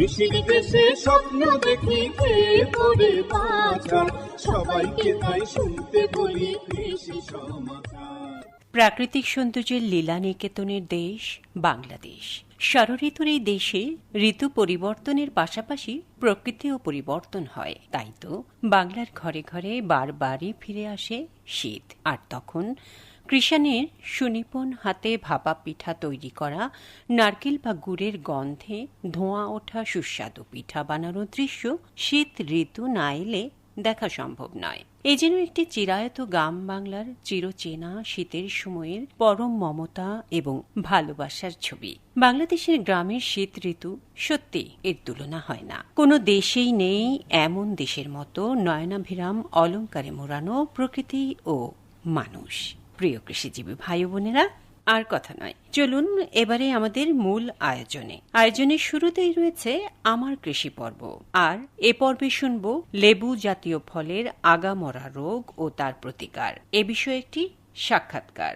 কৃষির দেশে স্বপ্ন দেখি খেয়ে পড়ে বাঁচা, সবাইকে তাই শুনতে বলি কৃষি সমাচার। প্রাকৃতিক সৌন্দর্যের লীলা নিকেতনের দেশ বাংলাদেশ। ষড়ঋতুর এই দেশে ঋতু পরিবর্তনের পাশাপাশি প্রকৃতিও পরিবর্তন হয়। তাই তো বাংলার ঘরে ঘরে বারবারই ফিরে আসে শীত। আর তখন কৃষাণের সুনিপুণ হাতে ভাপা পিঠা তৈরি করা, নারকেল বা গুড়ের গন্ধে ধোঁয়া ওঠা সুস্বাদু পিঠা বানানোর দৃশ্য শীত ঋতু না এলে দেখা সম্ভব নয়। এ যেন একটি চিরায়ত গ্রাম বাংলার চিরচেনা শীতের সময়ের পরম মমতা এবং ভালোবাসার ছবি। বাংলাদেশের গ্রামের শীত ঋতু সত্যি এর তুলনা হয় না। কোনো দেশেই নেই এমন দেশের মতো নয়নাভিরাম অলঙ্কারে মোড়ানো প্রকৃতি ও মানুষ। প্রিয় কৃষিজীবী ভাই বোনেরা, আর কথা নয়, চলুন এবারে আমাদের মূল আয়োজনের শুরুতেই রয়েছে আমার কৃষি পর্ব। আর এ পর্বে শুনব লেবু জাতীয় ফলের আগামরা রোগ ও তার প্রতিকার, এ বিষয়ে একটি সাক্ষাৎকার।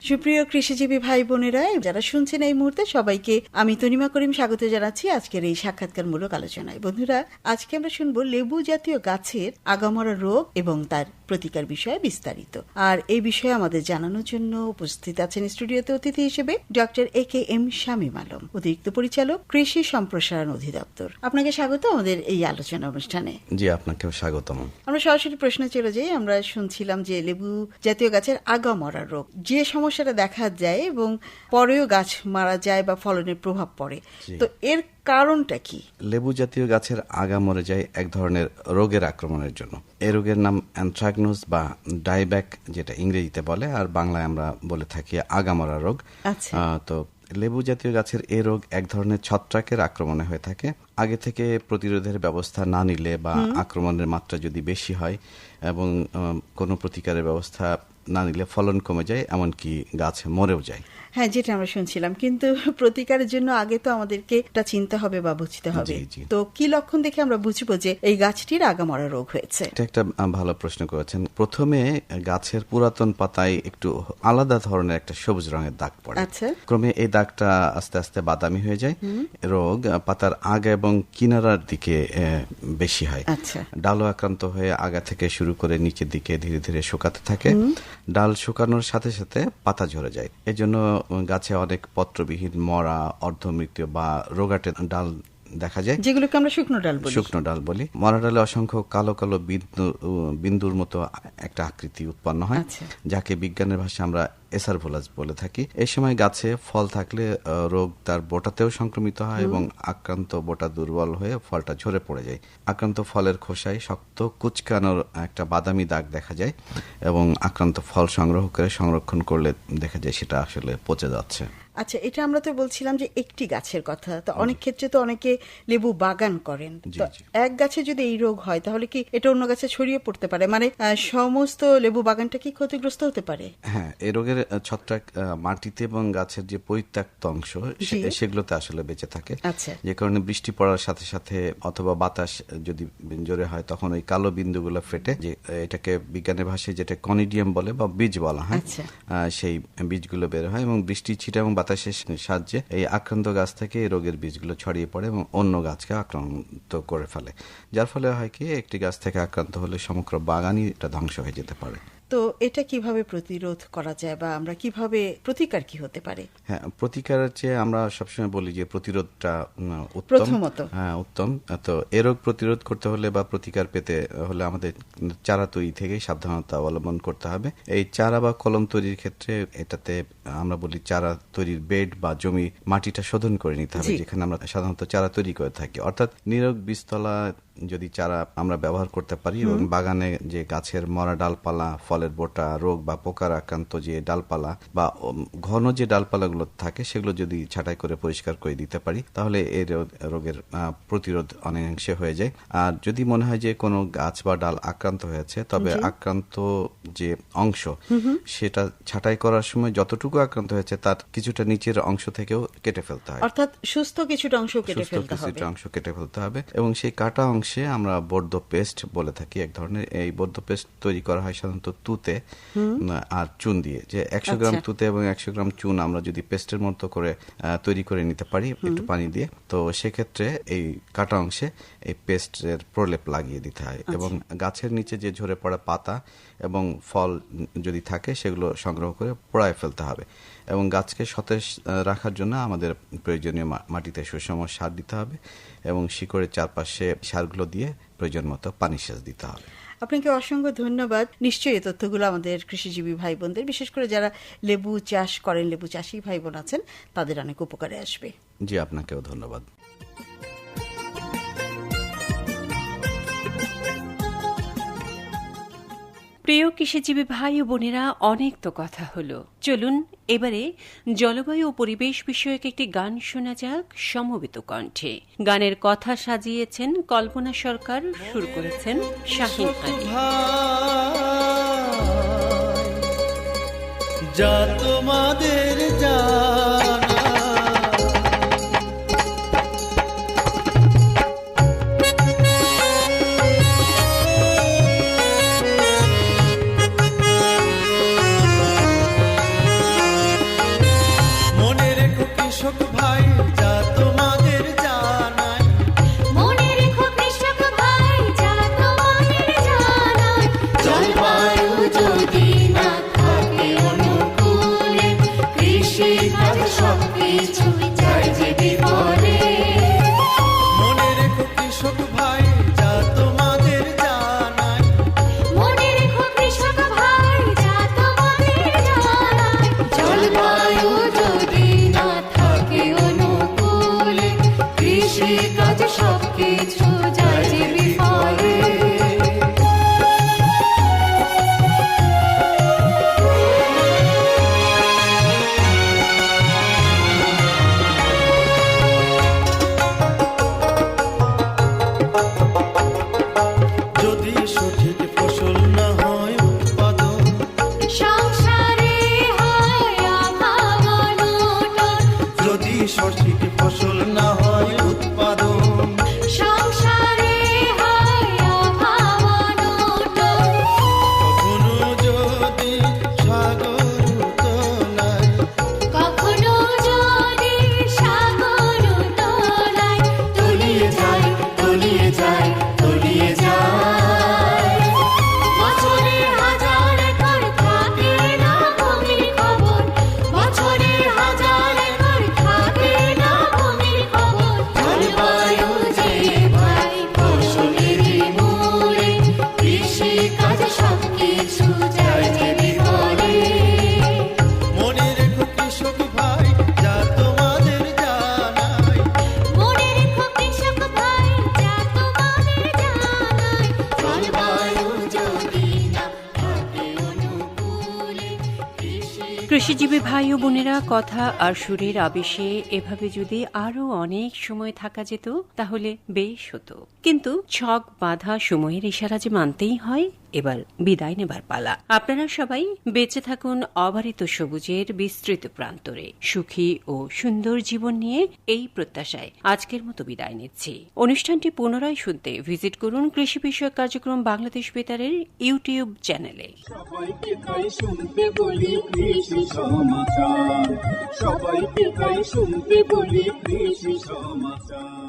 সুপ্রিয় কৃষিজীবী ভাই বোনেরা, যারা শুনছেন এই মুহূর্তে সবাইকে আমি তনিমা করিম স্বাগত জানাচ্ছি আজকের এই সাক্ষাৎকারমূলক আলোচনায়। বন্ধুরা, আজকে আমরা শুনবো লেবু জাতীয় গাছের আগামরা রোগ এবং তার প্রতিকার বিষয়ে বিস্তারিত। আর এই বিষয়ে আমাদের জানানোর জন্য উপস্থিত আছেন স্টুডিওতে অতিথি হিসেবে ডক্টর AKM শামীম আলম, অতিরিক্ত পরিচালক, কৃষি সম্প্রসারণ অধিদপ্তর। আপনাকে স্বাগত আমাদের এই আলোচনা অনুষ্ঠানে। জি, আপনাকেও স্বাগতম। আমরা সরাসরি প্রশ্নে চলে যাই। আমরা শুনছিলাম যে লেবু জাতীয় গাছের আগামরা রোগ, যে সমস্যাটা দেখা যায় এবং পরেও গাছ মারা যায় বা ফলনের প্রভাব পড়ে, তো এর কারণটা কি? লেবু জাতীয় গাছের আগা মরে যায় এক ধরনের রোগের আক্রমণের জন্য। এই রোগের নাম অ্যানথ্রাকনোজ বা ডাইব্যাক, যেটা ইংরেজিতে বলে, আর বাংলায় আমরা বলে থাকি আগামরা রোগ। তো লেবু জাতীয় গাছের এই রোগ এক ধরনের ছত্রাকের আক্রমণে হয়ে থাকে। আগে থেকে প্রতিরোধের ব্যবস্থা না নিলে বা আক্রমণের মাত্রা যদি বেশি হয় এবং কোনো প্রতিকারের ব্যবস্থা না নিলে ফলন কমে যায়, এমনকি গাছ মরেও যায়। হ্যাঁ, যেটা আমরা শুনছিলাম। কিন্তু প্রতিকারের জন্য আগে তো আমাদেরকে এটা চিনতে হবে বা বুঝতে হবে। তো কি লক্ষণ দেখে আমরা বুঝবো যে এই গাছটির আগামরা রোগ হয়েছে? এটা একটা ভালো প্রশ্ন করেছেন। প্রথমে গাছের পুরাতন পাতায় একটু আলাদা ধরনের একটা সবুজ রঙের দাগ পড়ে। ক্রমে এই দাগটা আস্তে আস্তে বাদামি হয়ে যায়। রোগ পাতার আগা এবং কিনারার দিকে বেশি হয়। ডালও আক্রান্ত হয়ে আগা থেকে শুরু করে নিচের দিকে ধীরে ধীরে শুকাতে থাকে। ডাল শুকানোর সাথে সাথে পাতা ঝরে যায়। এজন্য গাছে অনেক পত্রবিহীন মরা, অর্ধমৃত্যু বা রোগাটে ডাল দেখা যায়, যেগুলোকে আমরা শুকনো ডাল বলি। মরা ডালে অসংখ্য কালো কালো বিন্দুর মতো একটা আকৃতি উৎপন্ন হয়, যাকে বিজ্ঞানের ভাষায় আমরা এসারভোলাস বলে থাকি। এই সময় গাছে ফল থাকলে রোগ তার বোটাতেও সংক্রমিত হয় এবং আক্রান্ত বোটা দুর্বল হয়ে ফলটা ঝরে পড়ে যায়। আক্রান্ত ফলের খোসায় শক্ত কুচকানোর একটা বাদামি দাগ দেখা যায় এবং আক্রান্ত ফল সংগ্রহ করে সংরক্ষণ করলে দেখা যায় সেটা আসলে পচে যাচ্ছে। আচ্ছা, এটা আমরা তো বলছিলাম যে একটি গাছের কথা। তো অনেক ক্ষেত্রে তো অনেকে লেবু বাগান করেন। তো এক গাছে যদি এই রোগ হয় তাহলে কি এটা অন্য গাছে ছড়িয়ে পড়তে পারে? মানে সমস্ত লেবু বাগানটা কি ক্ষতিগ্রস্ত হতে পারে? হ্যাঁ, এই রোগের ছত্রাক মাটিতে এবং গাছের যে পরিত্যক্ত অংশ সেগুলোতে আসলে বেঁচে থাকে। যে কারণে বৃষ্টি পড়ার সাথে সাথে অথবা বাতাস যদি জোরে হয় তখন ওই কালো বিন্দুগুলো ফেটে, যে এটাকে বিজ্ঞানের ভাষায় যেটা কনিডিয়াম বলে বা বীজ বলা হয়, সেই বীজগুলো বের হয় এবং বৃষ্টি ছিটা এবং বাতাসের সাহায্যে এই আক্রান্ত গাছ থেকে এই রোগের বীজগুলো ছড়িয়ে পড়ে এবং অন্য গাছকে আক্রান্ত করে ফেলে। যার ফলে হয় কি, একটি গাছ থেকে আক্রান্ত হলে সমগ্র বাগানই এটা ধ্বংস হয়ে যেতে পারে। তো এটা কিভাবে প্রতিরোধ করা যায় বা আমরা কিভাবে প্রতিকার কি হতে পারে? হ্যাঁ, প্রতিকারের চেয়ে আমরা সবসময় বলি যে প্রতিরোধটা উত্তম। তো এ রোগ প্রতিরোধ করতে হলে বা প্রতিকার পেতে হলে আমাদের চারা তৈরি থেকেই সাবধানতা অবলম্বন করতে হবে। এই চারা বা কলম তৈরির ক্ষেত্রে এটাতে আমরা বলি চারা তৈরির বেড বা জমি মাটিটা শোধন করে নিতে হবে, যেখানে আমরা সাধারণত চারা তৈরি করে থাকি। অর্থাৎ নিরোগ বীজতলা যদি চারা আমরা ব্যবহার করতে পারি এবং বাগানে যে গাছের মরা ডালপালা, ফলের বোটা, রোগ বা পোকার আক্রান্ত যে ডালপালা বা ঘন যে ডালপালাগুলো থাকে সেগুলো যদি ছাঁটাই করে পরিষ্কার করে দিতে পারি তাহলে এই রোগের প্রতিরোধ অনেকাংশে হয়ে যায়। আর যদি মনে হয় যে কোনো গাছ বা ডাল আক্রান্ত হয়েছে, তবে আক্রান্ত যে অংশ সেটা ছাঁটাই করার সময় যতটুকু আক্রান্ত হয়েছে তার কিছুটা নিচের অংশ থেকেও কেটে ফেলতে হয়। অর্থাৎ সুস্থ কিছুটা অংশ কেটে ফেলতে হবে এবং সেই কাটা অংশ অংশে আমরা বর্ধ পেস্ট বলে থাকি এক ধরনের। এই বর্ধ পেস্ট তৈরি করা হয় সাধারণত তুতে আর চুন দিয়ে। যে 100 গ্রাম তুতে এবং 100 গ্রাম চুন আমরা যদি পেস্টের মতো করে তৈরি করে নিতে পারি একটু পানি দিয়ে, তো সেক্ষেত্রে এই কাটা অংশে এই পেস্টের প্রলেপ লাগিয়ে দিতে হয়। এবং গাছের নিচে যে ঝরে পড়া পাতা এবং ফল যদি থাকে সেগুলো সংগ্রহ করে পোড়ায় ফেলতে হবে। এবং গাছকে সতেজ রাখার জন্য আমাদের প্রয়োজনীয় মাটিতে সুষম সার দিতে হবে এবং শিকড়ের চারপাশে সারগুলো দিয়ে প্রয়োজন মতো পানি সেচ দিতে হবে। আপনাকে অসংখ্য ধন্যবাদ। নিশ্চয়ই এই তথ্যগুলো আমাদের কৃষিজীবী ভাই বোনদের, বিশেষ করে যারা লেবু চাষ করেন, লেবু চাষী ভাই বোন আছেন, তাদের অনেক উপকারে আসবে। জি, আপনাকেও ধন্যবাদ। প্রিয় কৃষিজীবী ভাই ও বোনেরা, অনেক তো কথা হলো, চলুন এবারে জলবায়ু ও পরিবেশ বিষয়ক একটি গান শোনা যাক সমবেত কণ্ঠে। গানের কথা সাজিয়েছেন কল্পনা সরকার, সুর করেছেন শাহিন আলী। যা তোমাদের সঠিক ফসল না হয় উৎপাদন, সংসারে হয় অভাব অনটন। কখনো যদি সাগর উতলায়, কখনো যদি সাগর উতলায়, তলিয়ে যায়, তলিয়ে যায়, তলিয়ে যায়। বছরে হাজার একর থাকে না ভূমির খবর, বছরে হাজার একর থাকে না ভূমির খবর। জলবায়ু যে ভাই ফসলেরই মূলে, কৃষি কাজ সবকিছু যায় যে বিফলে। মনে রেখো কৃষক ভাই, যা তোমাদের জানাই, মনে রেখো কৃষক ভাই, যা তোমাদের জানাই। জলবায়ু যদি না থাকে অনুকূলে, কৃষিজীবী ভাই ও বোনেরা, কথা আর সুরের আবেশে এভাবে যদি আরো অনেক সময় থাকা যেত তাহলে বেশ হতো, কিন্তু ছক বাঁধা সময়ের ইশারা যে মানতেই হয়। এবার বিদায় নেবার পালা। আপনারা সবাই বেঁচে থাকুন অবারিত সবুজের বিস্তৃত প্রান্তরে, সুখী ও সুন্দর জীবন নিয়ে, এই প্রত্যাশায় আজকের মতো বিদায় নিচ্ছি। অনুষ্ঠানটি পুনরায় শুনতে ভিজিট করুন কৃষি বিষয়ক কার্যক্রম বাংলাদেশ বেতারের ইউটিউব চ্যানেলে। সবাইকে তাই শুনতে বলি কৃষি সমাচার, সবাইকে তাই শুনতে বলি কৃষি সমাচার।